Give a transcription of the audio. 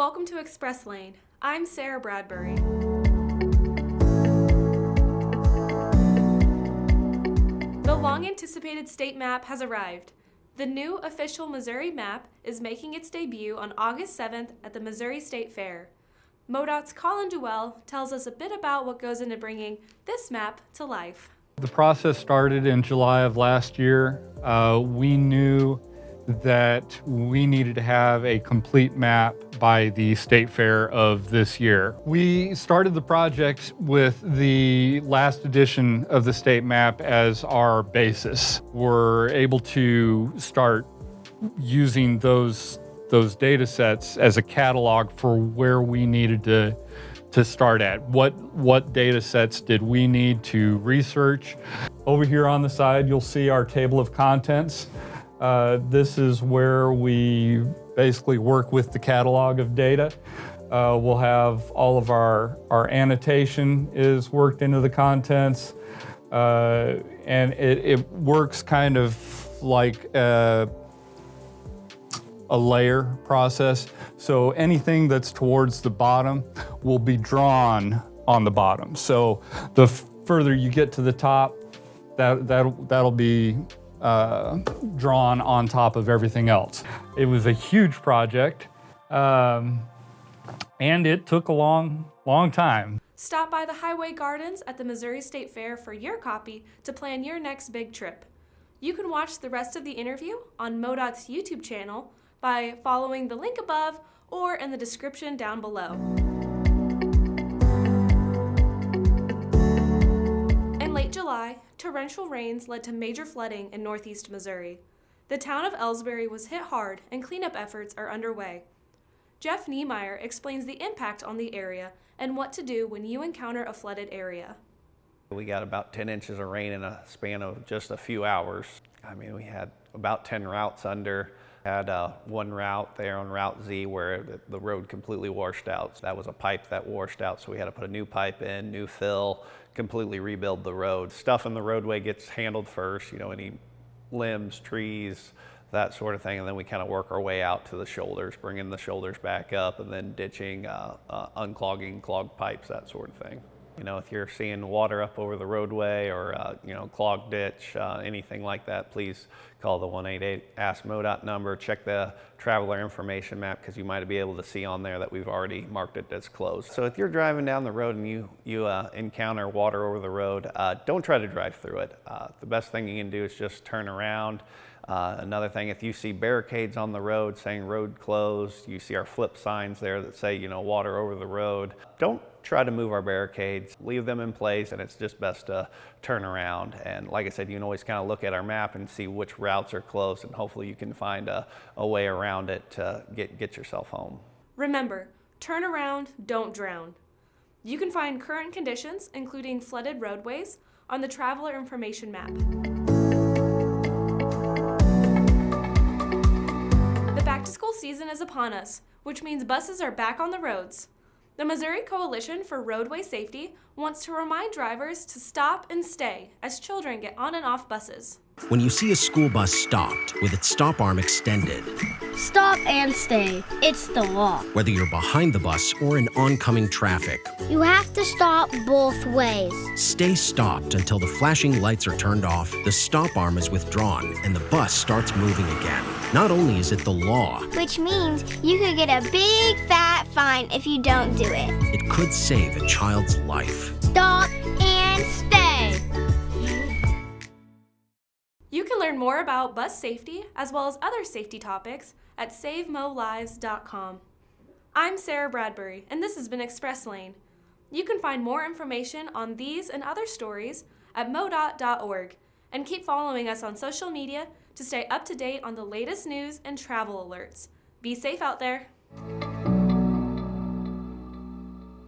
Welcome to Express Lane. I'm Sarah Bradbury. The long-anticipated state map has arrived. The new official Missouri map is making its debut on August 7th at the Missouri State Fair. MoDOT's Colin Duell tells us a bit about what goes into bringing this map to life. The process started in July of last year. We knew that we needed to have a complete map by the State Fair of this year. We started the project with the last edition of the state map as our basis. We're able to start using those data sets as a catalog for where we needed to start at. What data sets did we need to research? Over here on the side, you'll see our table of contents. This is where we basically work with the catalog of data. We'll have all of our annotation is worked into the contents, and it works kind of like a layer process. So anything that's towards the bottom will be drawn on the bottom. So the further you get to the top, that'll be drawn on top of everything else. It was a huge project, and it took a long time. Stop by the Highway Gardens at the Missouri State Fair for your copy to plan your next big trip. You can watch the rest of the interview on MoDOT's YouTube channel by following the link above or in the description down below. In late July, torrential rains led to major flooding in northeast Missouri. The town of Ellsbury was hit hard and cleanup efforts are underway. Jeff Niemeyer explains the impact on the area and what to do when you encounter a flooded area. We got about 10 inches of rain in a span of just a few hours. I mean, we had about 10 routes under. Had one route there on Route Z where the road completely washed out. So that was a pipe that washed out, so we had to put a new pipe in, new fill, completely rebuild the road. Stuff in the roadway gets handled first, any limbs, trees, that sort of thing, and then we kind of work our way out to the shoulders, bringing the shoulders back up, and then ditching, unclogging clogged pipes, that sort of thing. If you're seeing water up over the roadway or, clogged ditch, anything like that, please call the 1-888-ASK-MoDOT number. Check the traveler information map because you might be able to see on there that we've already marked it as closed. So if you're driving down the road and you encounter water over the road, don't try to drive through it. The best thing you can do is just turn around. Another thing, if you see barricades on the road saying road closed, you see our flip signs there that say, water over the road, don't try to move our barricades, leave them in place, and it's just best to turn around. And like I said, you can always kind of look at our map and see which routes are closed, and hopefully you can find a way around it to get yourself home. Remember, turn around, don't drown. You can find current conditions, including flooded roadways, on the traveler information map. The back-to-school season is upon us, which means buses are back on the roads. The Missouri Coalition for Roadway Safety wants to remind drivers to stop and stay as children get on and off buses. When you see a school bus stopped with its stop arm extended, stop and stay. It's the law. Whether you're behind the bus or in oncoming traffic, you have to stop both ways. Stay stopped until the flashing lights are turned off, the stop arm is withdrawn, and the bus starts moving again. Not only is it the law, which means you could get a big fat fine if you don't do it. It could save a child's life. Stop and stay. You can learn more about bus safety as well as other safety topics at SaveMoLives.com. I'm Sarah Bradbury, and this has been Express Lane. You can find more information on these and other stories at modot.org, and keep following us on social media to stay up to date on the latest news and travel alerts. Be safe out there.